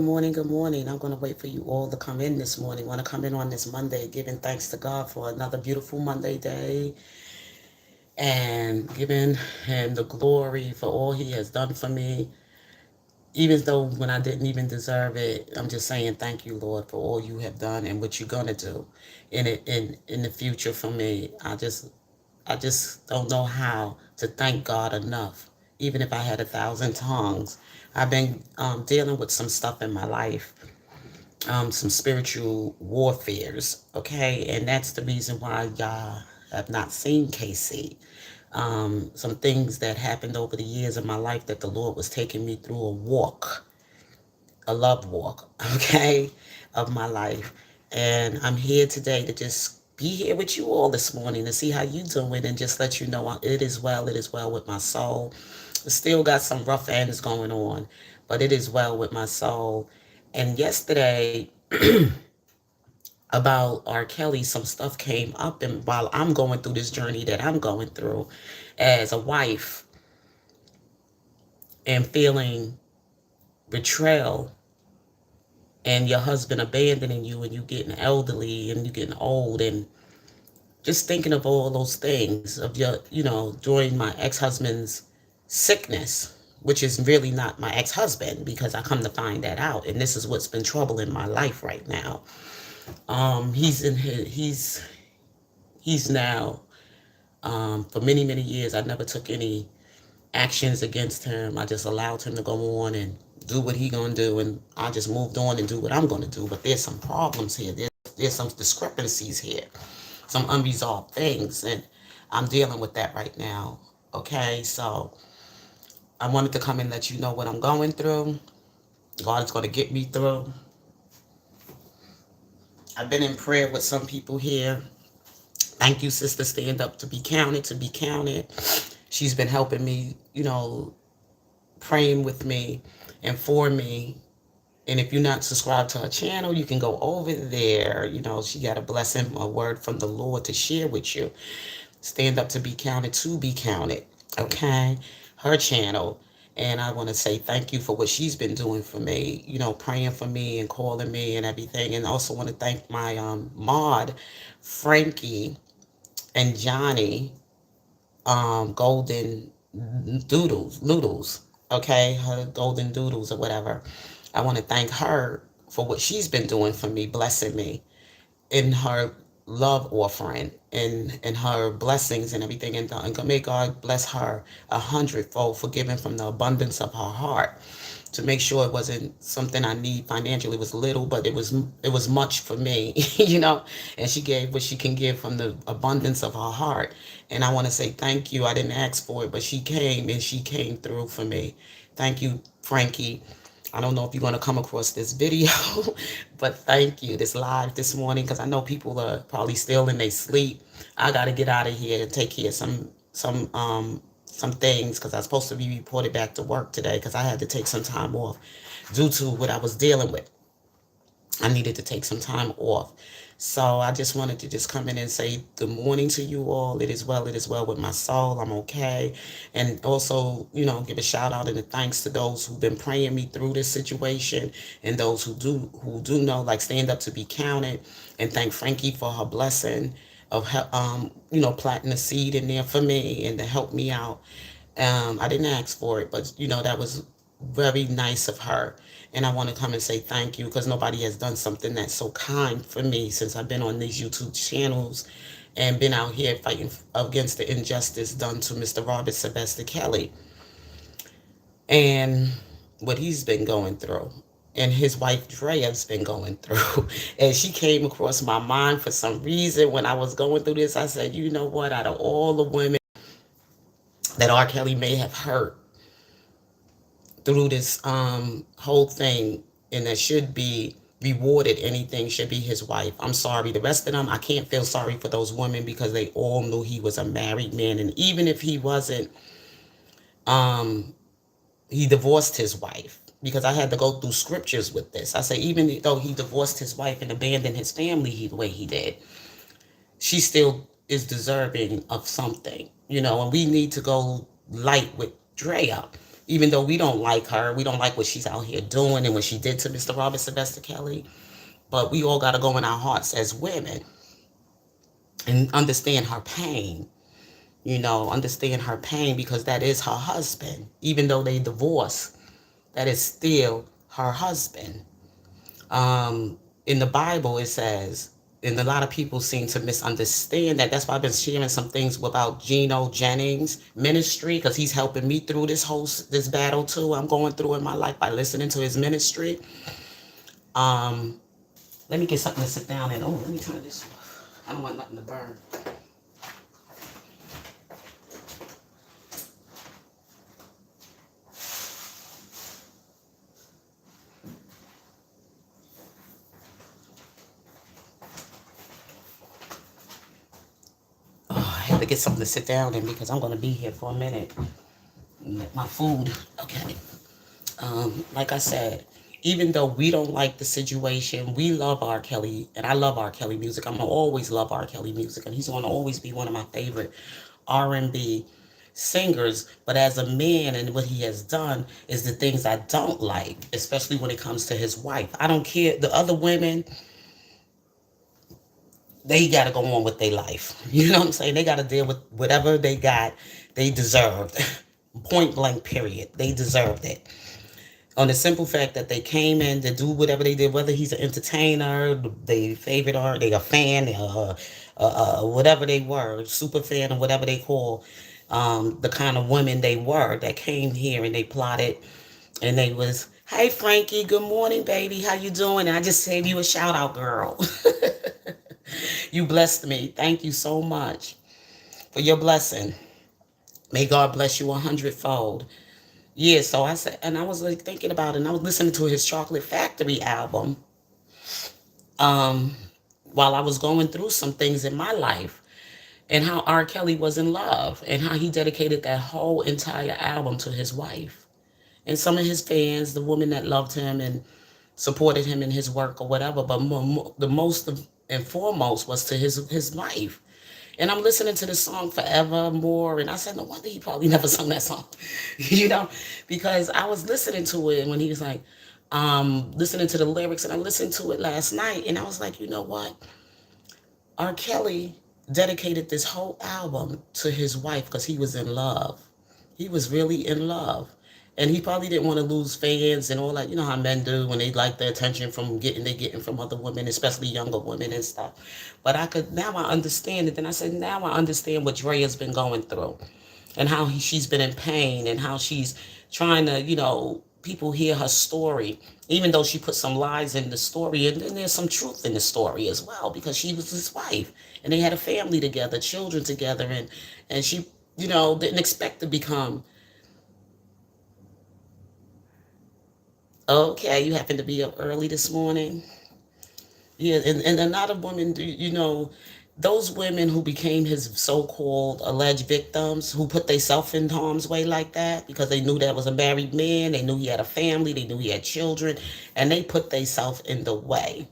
Good morning. I'm going to wait for you all to come in this morning. Want to come in on this Monday, giving thanks to God for another beautiful Monday day and giving Him the glory for all He has done for me. Even though when I didn't even deserve it, I'm just saying thank you, Lord, for all you have done and what you're gonna do in the future for me. I just don't know how to thank God enough. Even if I had 1,000 tongues, I've been dealing with some stuff in my life, some spiritual warfares, okay? And that's the reason why y'all have not seen KC. Some things that happened over the years of my life that the Lord was taking me through a walk, a love walk, okay, of my life. And I'm here today to just be here with you all this morning to see how you doing and just let you know it is well with my soul. Still got some rough ends going on, but it is well with my soul. And yesterday, about R. Kelly, some stuff came up, and while I'm going through this journey that I'm going through as a wife and feeling betrayal and your husband abandoning you and you getting elderly and you getting old and just thinking of all those things of your, during my ex-husband's sickness, which is really not my ex-husband because I come to find that out. And this is what's been troubling my life right now. He's now, for many, many years, I never took any actions against him. I just allowed him to go on and do what he gonna do, and I just moved on and do what I'm gonna do. But there's some problems here. There's some discrepancies here, some unresolved things, and I'm dealing with that right now. Okay, so I wanted to come and let you know what I'm going through. God is gonna get me through. I've been in prayer with some people here. Thank you, sister. Stand up to be counted. To be counted. She's been helping me, praying with me and for me. And if you're not subscribed to her channel, you can go over there. She got a blessing, a word from the Lord to share with you. Stand up to be counted, to be counted. Okay? Her channel. And I want to say thank you for what she's been doing for me, praying for me and calling me and everything. And also want to thank my mod, Frankie and Johnny, Golden Noodles, okay, her Golden Doodles or whatever. I want to thank her for what she's been doing for me, blessing me in her love offering and her blessings and everything. And may God bless her 100-fold for giving from the abundance of her heart to make sure it wasn't something I need financially. It was little, but it was much for me, And she gave what she can give from the abundance of her heart. And I want to say thank you. I didn't ask for it, but she came and she came through for me. Thank you, Frankie. I don't know if you're going to come across this video, but thank you. This live this morning, because I know people are probably still in their sleep. I got to get out of here and take care of some things because I was supposed to be reported back to work today because I had to take some time off due to what I was dealing with. I needed to take some time off. So I just wanted to just come in and say good morning to you all. It is well with my soul. I'm okay. And also, give a shout out and a thanks to those who've been praying me through this situation and those who do know, like stand up to be counted. And thank Frankie for her blessing of planting a seed in there for me and to help me out. I didn't ask for it, but that was very nice of her. And I want to come and say thank you because nobody has done something that's so kind for me since I've been on these YouTube channels and been out here fighting against the injustice done to Mr. Robert Sylvester Kelly and what he's been going through. And his wife Drea's been going through. And she came across my mind for some reason when I was going through this. I said, you know what, out of all the women that R. Kelly may have hurt through this whole thing and that should be rewarded, anything should be his wife. I'm sorry. The rest of them, I can't feel sorry for those women because they all knew he was a married man. And even if he wasn't, um, he divorced his wife because I had to go through scriptures with this. I say, even though he divorced his wife and abandoned his family the way he did, she still is deserving of something, and we need to go light with Drea. Even though we don't like her, we don't like what she's out here doing and what she did to Mr. Robert Sylvester Kelly. But we all got to go in our hearts as women and understand her pain. Understand her pain because that is her husband. Even though they divorced, that is still her husband. In the Bible, it says, and a lot of people seem to misunderstand that. That's why I've been sharing some things about Geno Jennings ministry, because he's helping me through this battle too. I'm going through in my life by listening to his ministry. Um, Let me get something to sit down and let me turn this off. I don't want nothing to burn. Oh, I had to get something to sit down in because I'm going to be here for a minute. My food. Okay. Like I said, even though we don't like the situation, we love R. Kelly, and I love R. Kelly music. I'm gonna always love R. Kelly music, and he's gonna always be one of my favorite R&B singers. But as a man, and what he has done is the things I don't like, especially when it comes to his wife. I don't care the other women; they got to go on with their life. You know what I'm saying? They got to deal with whatever they got. They deserved. Point blank. Period. They deserved it on the simple fact that they came in to do whatever they did, whether he's an entertainer, they favorite art, they a fan, whatever they were, super fan or whatever they call the kind of women they were that came here and they plotted and they was, hey Frankie, good morning, baby, how you doing? And I just gave you a shout out, girl. You blessed me. Thank you so much for your blessing. May God bless you 100-fold. Yeah, so I said, and I was like thinking about it, and I was listening to his Chocolate Factory album um, while I was going through some things in my life, and how R. Kelly was in love, and how he dedicated that whole entire album to his wife. And some of his fans, the women that loved him and supported him in his work or whatever, but the most and foremost was to his wife. And I'm listening to the song Forevermore, and I said, no wonder he probably never sung that song, because I was listening to it when he was like, listening to the lyrics, and I listened to it last night, and I was like, you know what? R. Kelly dedicated this whole album to his wife because he was in love. He was really in love. And he probably didn't want to lose fans and all that. You know how men do when they like the attention from getting from other women, especially younger women and stuff. But now I understand it. Then I said, now I understand what Drea's been going through and how she's been in pain and how she's trying to, people hear her story, even though she put some lies in the story. And then there's some truth in the story as well, because she was his wife and they had a family together, children together. And she, didn't expect to become. Okay, you happen to be up early this morning. Yeah, and a lot of women, those women who became his so-called alleged victims, who put themselves in harm's way like that because they knew that was a married man, they knew he had a family, they knew he had children, and they put themselves in the way.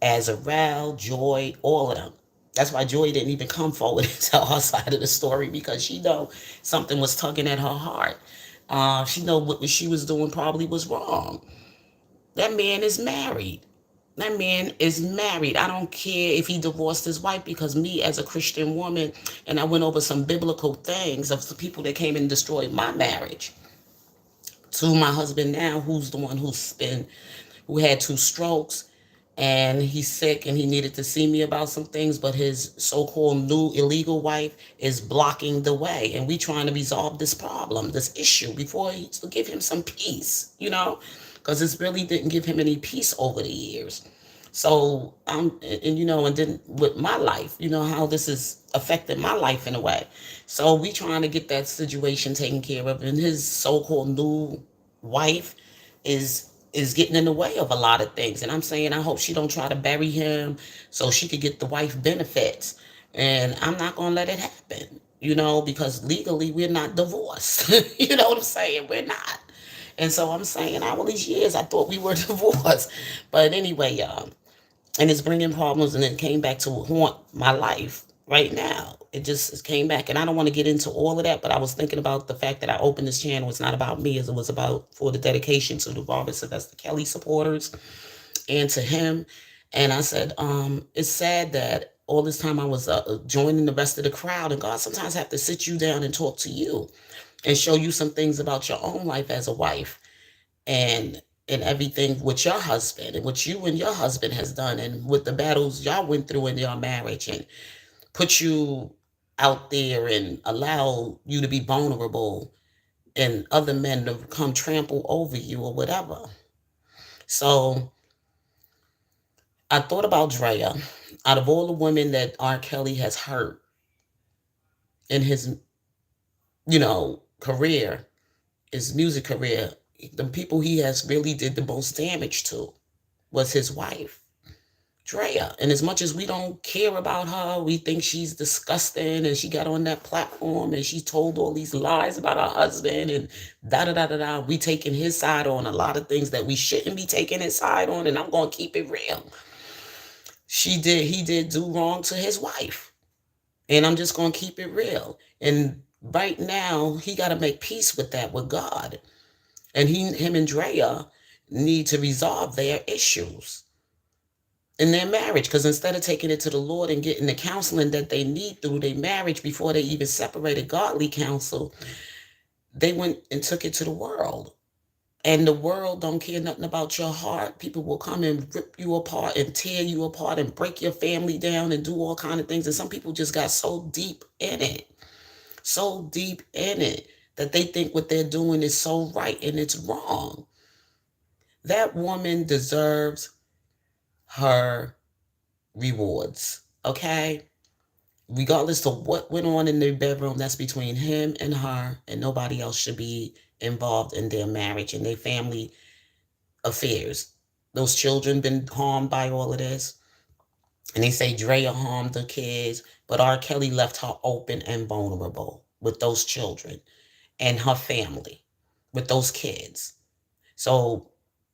Azarel, Joy, all of them. That's why Joy didn't even come forward and tell her side of the story, because she know something was tugging at her heart. She know what she was doing probably was wrong. That man is married. That man is married. I don't care if he divorced his wife, because me as a Christian woman, and I went over some biblical things of the people that came and destroyed my marriage, to my husband now, who's the one who had 2 strokes, and he's sick and he needed to see me about some things, but his so-called new illegal wife is blocking the way, and we trying to resolve this problem, this issue, before he to give him some peace, because it really didn't give him any peace over the years. So and then with my life, how this is affecting my life in a way. So we trying to get that situation taken care of, and his so-called new wife is getting in the way of a lot of things. And I'm saying, I hope she don't try to bury him so she could get the wife benefits. And I'm not gonna let it happen, because legally we're not divorced. You know what I'm saying? We're not. And so I'm saying, all these years I thought we were divorced. But anyway, y'all, and it's bringing problems, and it came back to haunt my life right now. It just came back. And I don't want to get into all of that, but I was thinking about the fact that I opened this channel. It's not about me, as it was about for the dedication to the Robert Sylvester Kelly supporters and to him. And I said, it's sad that all this time I was joining the rest of the crowd, and God sometimes have to sit you down and talk to you and show you some things about your own life as a wife, and everything with your husband and what you and your husband has done, and with the battles y'all went through in your marriage, and put you out there and allow you to be vulnerable and other men to come trample over you or whatever. So I thought about Drea. Out of all the women that R. Kelly has hurt in his, career, his music career, the people he has really did the most damage to was his wife, Drea. And as much as we don't care about her, we think she's disgusting, and she got on that platform and she told all these lies about her husband and da da da da da. We taking his side on a lot of things that we shouldn't be taking his side on, and I'm gonna keep it real. He did do wrong to his wife. And I'm just gonna keep it real. And right now, he gotta make peace with that with God. And him and Drea need to resolve their issues in their marriage, because instead of taking it to the Lord and getting the counseling that they need through their marriage before they even separated, godly counsel, they went and took it to the world. And the world don't care nothing about your heart. People will come and rip you apart and tear you apart and break your family down and do all kind of things. And some people just got so deep in it, so deep in it, that they think what they're doing is so right and it's wrong. That woman deserves her rewards, okay? Regardless of what went on in their bedroom, that's between him and her, and nobody else should be involved in their marriage and their family affairs. Those children been harmed by all of this. And they say Drea harmed the kids, but R. Kelly left her open and vulnerable with those children and her family, with those kids. So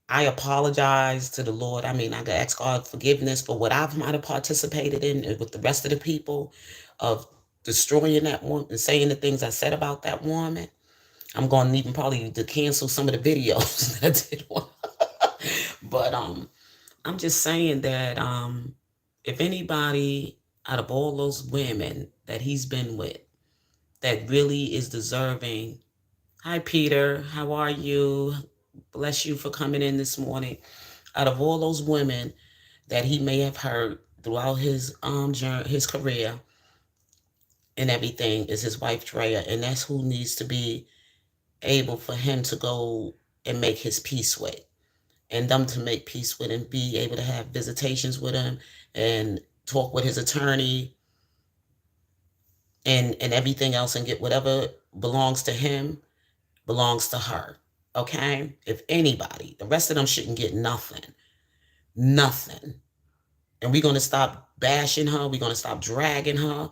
I apologize to the Lord. I mean, I got to ask God forgiveness for what I might have participated in with the rest of the people, of destroying that woman and saying the things I said about that woman. I'm going to even probably to cancel some of the videos that I did one. But I'm just saying that if anybody out of all those women that he's been with that really is deserving. Hi, Peter. How are you? Bless you for coming in this morning. Out of all those women that he may have hurt throughout his journey, his career and everything, is his wife Drea, and that's who needs to be able for him to go and make his peace with, and them to make peace with, and be able to have visitations with him and talk with his attorney and everything else, and get whatever belongs to him belongs to her. Okay? If anybody, the rest of them shouldn't get nothing. Nothing. And we're going to stop bashing her. We're going to stop dragging her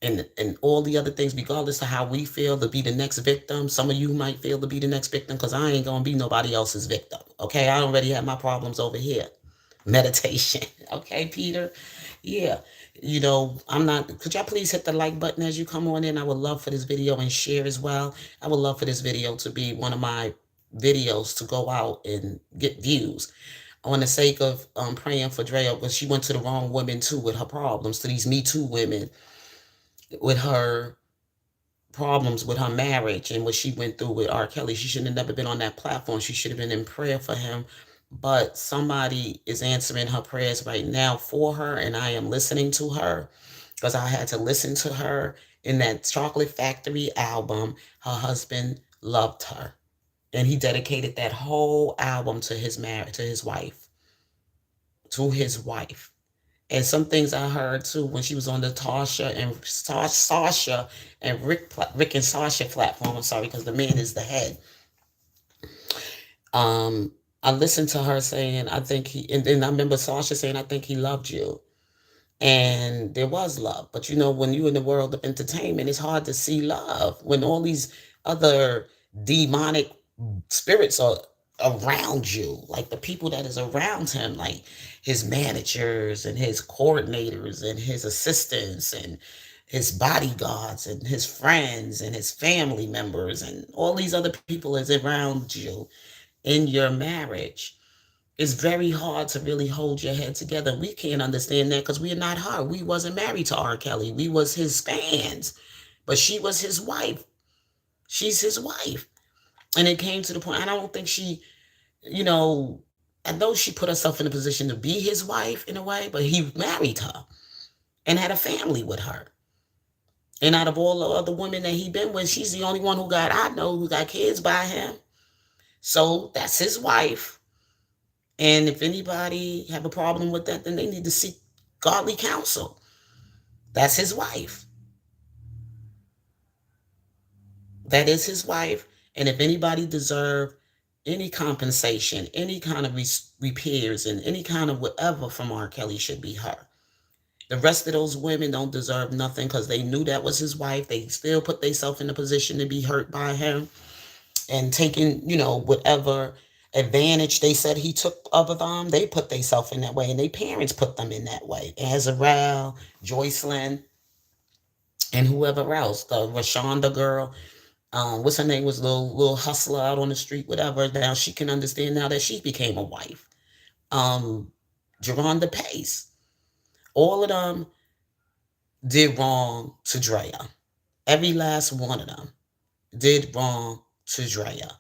and all the other things, regardless of how we feel to be the next victim. Some of you might feel to be the next victim, because I ain't going to be nobody else's victim. Okay? I already have my problems over here. Meditation. Okay, Peter? Yeah. I'm not, could y'all please hit the like button as you come on in? I would love for this video, and share as well. I would love for this video to be one of my videos to go out and get views, on the sake of praying for Drea, but she went to the wrong women too with her problems, to these Me Too women with her problems with her marriage and what she went through with R. Kelly. She shouldn't have never been on that platform. She should have been in prayer for him. But somebody is answering her prayers right now for her, and I am listening to her, because I had to listen to her in that Chocolate Factory album. Her husband loved her, and he dedicated that whole album to his marriage, to his wife, And some things I heard too when she was on the Tasha and Sasha and Rick and Sasha platform. I'm sorry, because the man is the head. I listened to her saying, I think and then I remember Sasha saying, I think he loved you. And there was love. But when you're in the world of entertainment, it's hard to see love when all these other demonic spirits are around you, like the people that is around him, like his managers and his coordinators and his assistants and his bodyguards and his friends and his family members and all these other people is around you in your marriage. It's very hard to really hold your head together. We can't understand that because we're not her. We wasn't married to R. Kelly. We was his fans, but she was his wife. She's his wife. And it came to the point, I don't think she, you know, I know she put herself in a position to be his wife in a way, but he married her and had a family with her. And out of all the other women that he been with, she's the only one who got, I know, who got kids by him. So that's his wife. And if anybody have a problem with that, then they need to seek godly counsel. That's his wife. That is his wife. And if anybody deserve any compensation, any kind of repairs, and any kind of whatever from R. Kelly, should be her. The rest of those women don't deserve nothing because they knew that was his wife. They still put themselves in a position to be hurt by him and taking, whatever advantage they said he took of them. They put themselves in that way, and their parents put them in that way. Azarel, Joycelyn, and whoever else, the Rashonda girl, what's her name, was a little hustler out on the street, whatever. Now she can understand now that she became a wife. Geronda Pace, all of them did wrong to Drea. Every last one of them did wrong to Drea.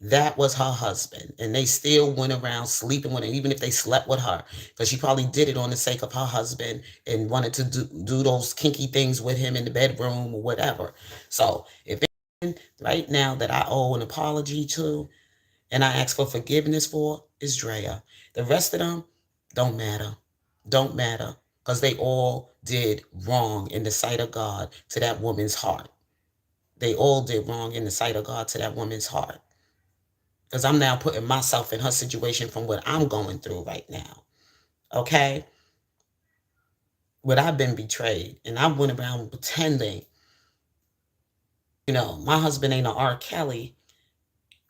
That was her husband, and they still went around sleeping with her, even if they slept with her, because she probably did it on the sake of her husband and wanted to do those kinky things with him in the bedroom or whatever. So, if right now that I owe an apology to and I ask for forgiveness for is Drea. The rest of them don't matter. Don't matter because they all did wrong in the sight of God to that woman's heart. They all did wrong in the sight of God to that woman's heart. Because I'm now putting myself in her situation from what I'm going through right now. Okay? But I've been betrayed and I went around pretending, my husband ain't a R. Kelly.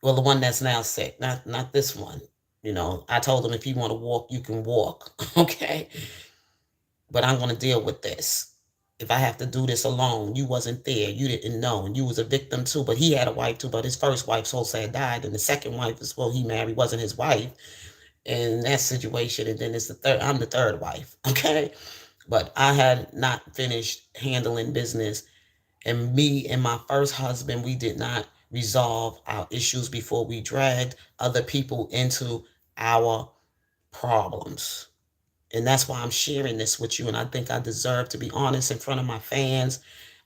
Well, the one that's now sick, not this one. I told him if you want to walk, you can walk. Okay? But I'm going to deal with this. If I have to do this alone, you wasn't there, you didn't know, and you was a victim too. But he had a wife too, but his first wife so sad died, and the second wife is he married wasn't his wife in that situation, and then it's the third. I'm the third wife, okay. But I had not finished handling business, and me and my first husband, we did not resolve our issues before we dragged other people into our problems. And that's why I'm sharing this with you. And I think I deserve to be honest in front of my fans.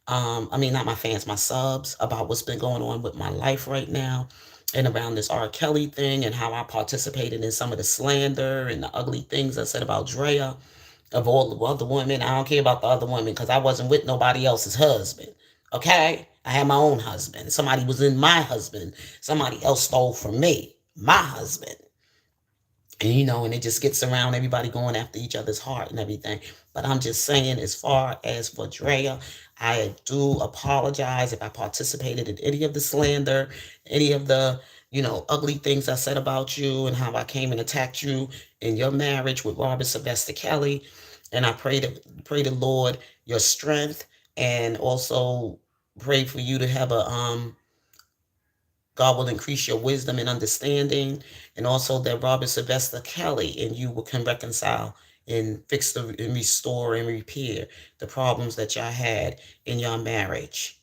I mean, not my fans, my subs, about what's been going on with my life right now and around this R. Kelly thing and how I participated in some of the slander and the ugly things I said about Drea. Of all the other women, I don't care about the other women because I wasn't with nobody else's husband. Okay? I had my own husband. Somebody was in my husband. Somebody else stole from me, my husband. And it just gets around everybody going after each other's heart and everything. But I'm just saying, as far as for Drea, I do apologize if I participated in any of the slander, any of the, ugly things I said about you and how I came and attacked you in your marriage with Robert Sylvester Kelly. And I pray the Lord your strength, and also pray for you to have a God will increase your wisdom and understanding, and also that Robert Sylvester Kelly and you can reconcile and and restore and repair the problems that y'all had in your marriage.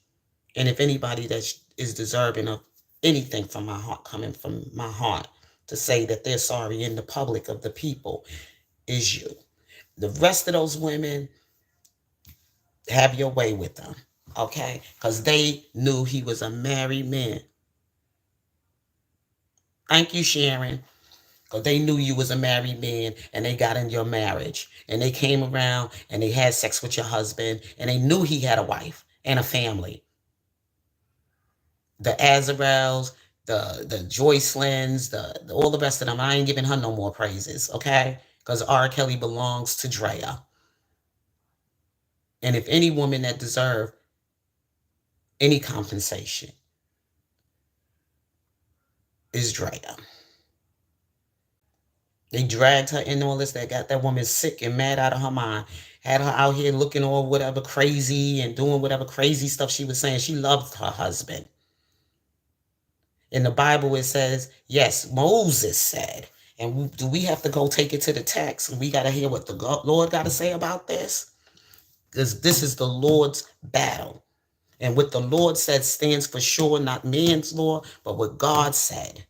And if anybody that is deserving of anything from my heart, coming from my heart, to say that they're sorry in the public of the people, is you. The rest of those women, have your way with them, okay? Because they knew he was a married man. Thank you, Sharon. Because they knew you was a married man and they got in your marriage. And they came around and they had sex with your husband and they knew he had a wife and a family. The Azarels, the Joycelyn's, all the rest of them, I ain't giving her no more praises, okay? Because R. Kelly belongs to Drea. And if any woman that deserve any compensation is Drea. They dragged her in all this. That got that woman sick and mad out of her mind. had her out here looking all whatever crazy and doing whatever crazy stuff she was saying. She loved her husband. In the Bible, it says, yes, Moses said, and do we have to go take it to the text? We got to hear what the Lord got to say about this? Because this is the Lord's battle. And what the Lord said stands for sure, not man's law, but what God said.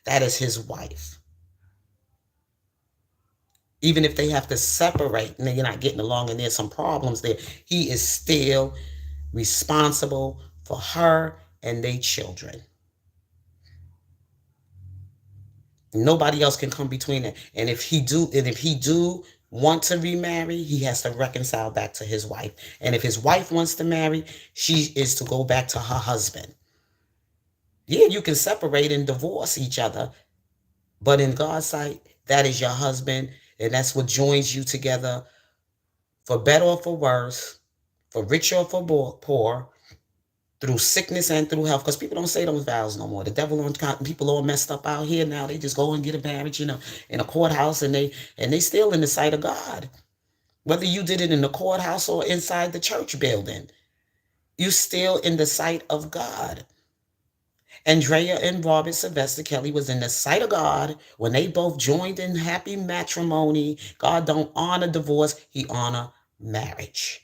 That is his wife. Even if they have to separate and they're not getting along and there's some problems there, he is still responsible for her and their children. Nobody else can come between it. And if he do want to remarry, he has to reconcile back to his wife. And if his wife wants to marry, she is to go back to her husband. Yeah, you can separate and divorce each other, but in God's sight, that is your husband, and that's what joins you together, for better or for worse, for richer or for poor, through sickness and through health, because people don't say those vows no more. The devil on people all messed up out here now. They just go and get a marriage, in a courthouse, and they still in the sight of God. Whether you did it in the courthouse or inside the church building, you still in the sight of God. Andrea and Robert Sylvester Kelly was in the sight of God when they both joined in happy matrimony. God don't honor divorce, he honor marriage.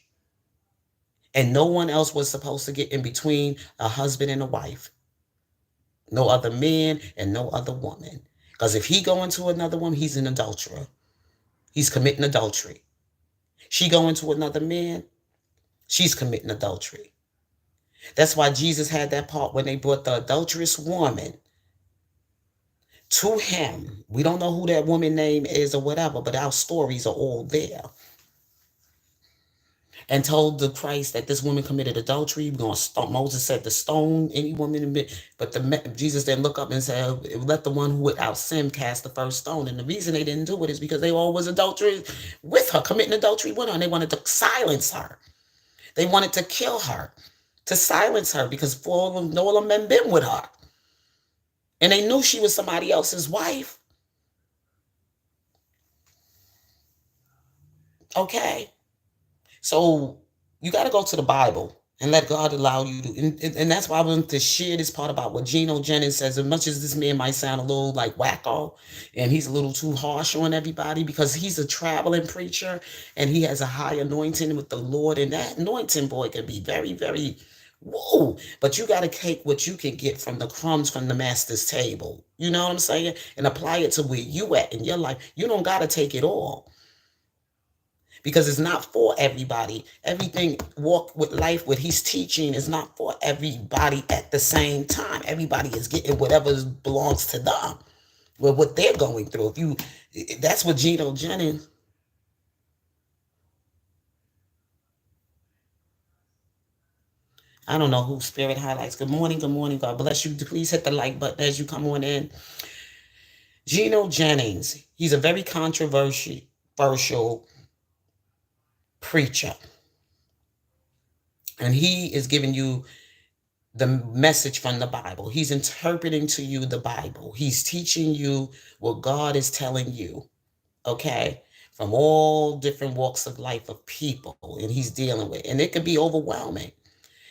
And no one else was supposed to get in between a husband and a wife. No other man and no other woman. Because if he go into another woman, he's an adulterer. He's committing adultery. She go into another man, she's committing adultery. That's why Jesus had that part when they brought the adulterous woman to him. We don't know who that woman name is or whatever, but our stories are all there. And told the Christ that this woman committed adultery. We're going to stone. Moses said to stone any woman. But Jesus didn't look up and say, let the one who without sin cast the first stone. And the reason they didn't do it is because they all was adultery with her, committing adultery with her. And they wanted to silence her. They wanted to kill her, to silence her, because all of them men been with her. And they knew she was somebody else's wife. Okay. So you got to go to the Bible and let God allow you to. And that's why I wanted to share this part about what Geno Jennings says. As much as this man might sound a little like wacko and he's a little too harsh on everybody, because he's a traveling preacher and he has a high anointing with the Lord. And that anointing, boy, can be very, very whoa. But you got to take what you can get from the crumbs from the master's table. You know what I'm saying? And apply it to where you at in your life. You don't got to take it all, because it's not for everybody. Everything walk with life, what he's teaching is not for everybody at the same time. Everybody is getting whatever belongs to them with what they're going through. That's what Geno Jennings. I don't know who Spirit highlights. Good morning, good morning. God bless you. Please hit the like button as you come on in. Geno Jennings, he's a very controversial preacher. And he is giving you the message from the Bible. He's interpreting to you the Bible. He's teaching you what God is telling you, okay? From all different walks of life of people, and he's dealing with. And it can be overwhelming.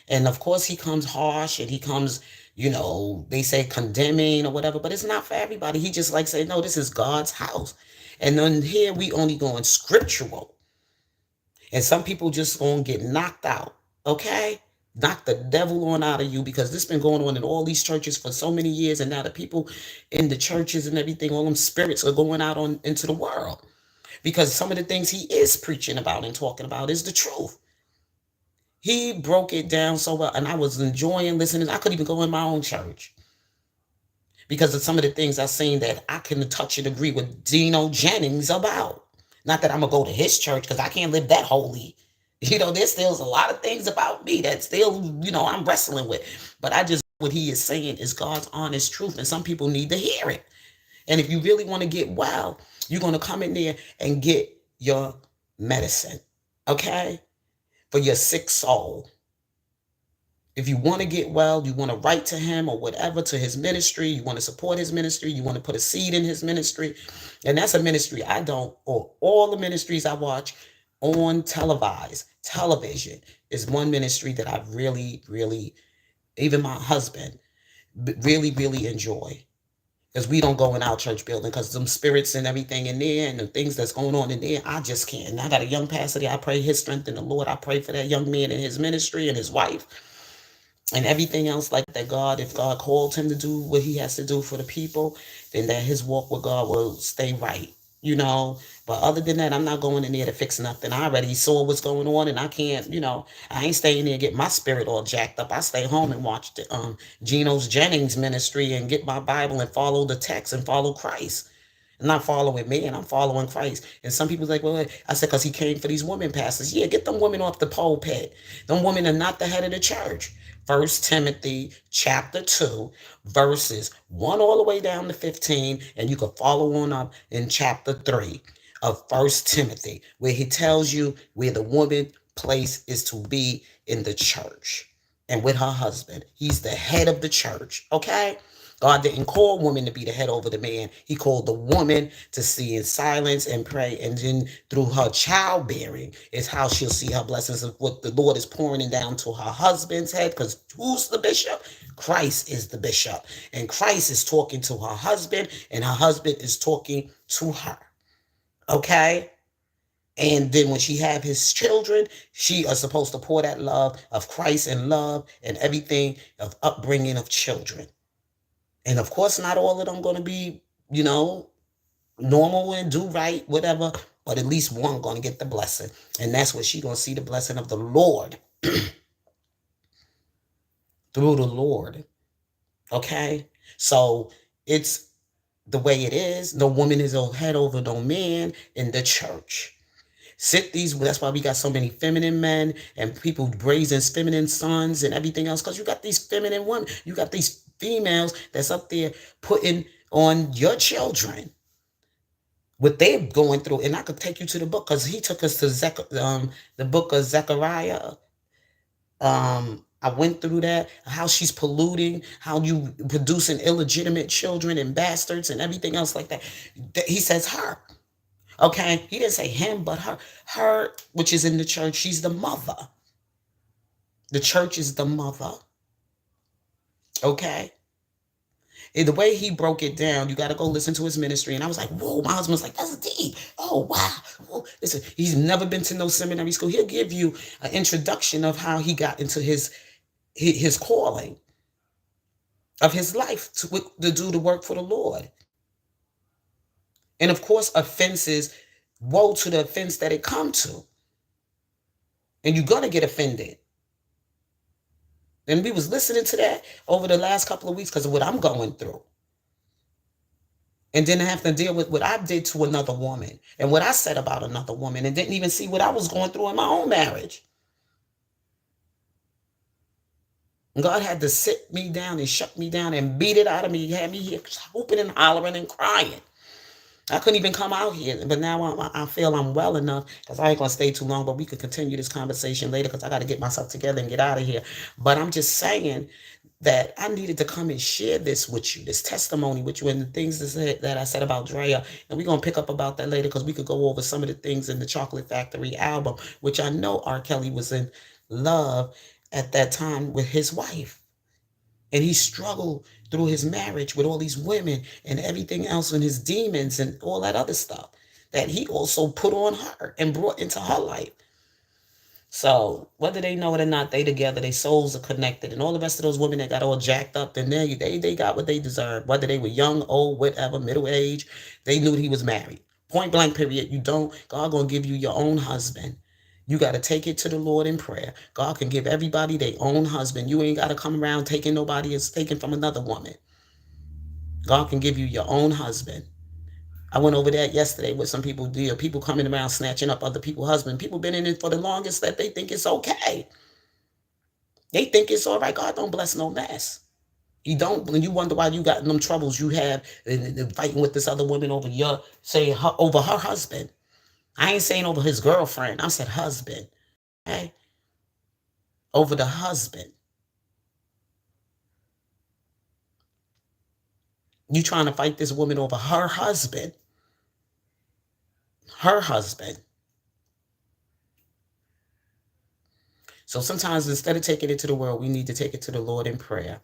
And of course, he comes harsh and he comes, they say condemning or whatever, but it's not for everybody. He just like say, no, this is God's house. And then here we only going scriptural. And some people just gonna get knocked out, okay? Knock the devil on out of you, because this been going on in all these churches for so many years, and now the people in the churches and everything, all them spirits are going out into the world, because some of the things he is preaching about and talking about is the truth. He broke it down so well, and I was enjoying listening. I could even go in my own church because of some of the things I seen that I can touch and agree with Geno Jennings about. Not that I'm going to go to his church, because I can't live that holy. There's still a lot of things about me that still, I'm wrestling with. But I just, what he is saying is God's honest truth, and some people need to hear it. And if you really want to get well, you're going to come in there and get your medicine, okay? For your sick soul. If you want to get well, you want to write to him or whatever, to his ministry, you want to support his ministry, you want to put a seed in his ministry. And that's a ministry I don't, or all the ministries I watch, on televised television is one ministry that I really, really, even my husband, really, really enjoy. Because we don't go in our church building because some spirits and everything in there and the things that's going on in there, I just can't. And I got a young pastor there. I pray his strength in the Lord. I pray for that young man and his ministry and his wife and everything else like that. God, if God called him to do what he has to do for the people, then that his walk with God will stay right, you know. But other than that, I'm not going in there to fix nothing. I already saw what's going on, and I can't, I ain't staying there and get my spirit all jacked up. I stay home and watch the Geno's Jennings ministry and get my Bible and follow the text and follow Christ. I'm not following man, I'm following Christ. And some people's like, well, I said, because he came for these women pastors. Yeah, get them women off the pulpit. Them women are not the head of the church. First Timothy chapter 2, verses 1 all the way down to 15, and you can follow on up in chapter 3 of First Timothy, where he tells you where the woman place is to be in the church and with her husband. He's the head of the church, okay? God didn't call woman to be the head over the man. He called the woman to see in silence and pray. And then through her childbearing is how she'll see her blessings of what the Lord is pouring down to her husband's head. Because who's the bishop? Christ is the bishop. And Christ is talking to her husband, and her husband is talking to her. Okay? And then when she have his children, she is supposed to pour that love of Christ and love and everything of upbringing of children. And of course, not all of them going to be, normal and do right, whatever. But at least one going to get the blessing. And that's what she going to see the blessing of the Lord through the Lord. Okay? So it's the way it is. No woman is a head over no man in the church. That's why we got so many feminine men and people raising feminine sons and everything else, because you got these feminine women, you got these females that's up there putting on your children what they're going through. And I could take you to the book, because he took us to the book of Zechariah. I went through that, how she's polluting, how you producing illegitimate children and bastards and everything else like that. He says her. Okay, he didn't say him, but her, which is in the church, she's the mother. The church is the mother. Okay. And the way he broke it down, you got to go listen to his ministry. And I was like, whoa, my husband was like, that's deep. Oh, wow. Whoa. Listen, he's never been to no seminary school. He'll give you an introduction of how he got into his calling of his life to do the work for the Lord. And of course, offenses, woe to the offense that it come to. And you're going to get offended. And we was listening to that over the last couple of weeks because of what I'm going through. And then I have to deal with what I did to another woman and what I said about another woman, and didn't even see what I was going through in my own marriage. And God had to sit me down and shut me down and beat it out of me. He had me here whooping and hollering and crying. I couldn't even come out here, but now I feel I'm well enough, because I ain't going to stay too long, but we could continue this conversation later, because I got to get myself together and get out of here. But I'm just saying that I needed to come and share this with you, this testimony with you, and the things that I said about Drea. And we're going to pick up about that later, because we could go over some of the things in the Chocolate Factory album, which I know R. Kelly was in love at that time with his wife. And he struggled through his marriage with all these women and everything else, and his demons and all that other stuff that he also put on her and brought into her life. So whether they know it or not, they together, their souls are connected. And all the rest of those women that got all jacked up, then they got what they deserved. Whether they were young, old, whatever, middle age, they knew he was married. Point blank, period. God gonna give you your own husband. You got to take it to the Lord in prayer. God can give everybody their own husband. You ain't got to come around taking nobody is taken from another woman. God can give you your own husband. I went over that yesterday with some people. People coming around snatching up other people's husbands. People been in it for the longest that they think it's okay. They think it's all right. God don't bless no mess. You don't. When you wonder why you got in them troubles you have and fighting with this other woman over over her husband. I ain't saying over his girlfriend. I said husband. Okay? Over the husband. You trying to fight this woman over her husband. Her husband. So sometimes instead of taking it to the world, we need to take it to the Lord in prayer.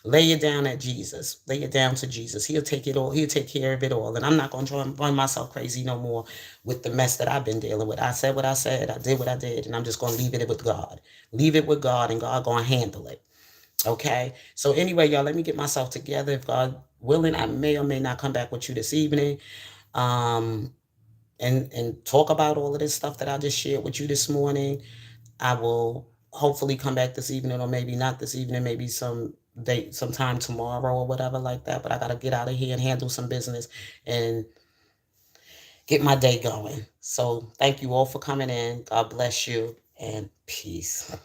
Lay it down at Jesus. Lay it down to Jesus. He'll take it all. He'll take care of it all. And I'm not going to try and run myself crazy no more with the mess that I've been dealing with. I said what I said. I did what I did. And I'm just going to leave it with God. Leave it with God, and God going to handle it. Okay? So anyway, y'all, let me get myself together. If God willing, I may or may not come back with you this evening. Um, and talk about all of this stuff that I just shared with you this morning. I will hopefully come back this evening, or maybe not this evening, maybe sometime tomorrow or whatever like that. But I gotta get out of here and handle some business and get my day going. So thank you all for coming in. God bless you, and peace.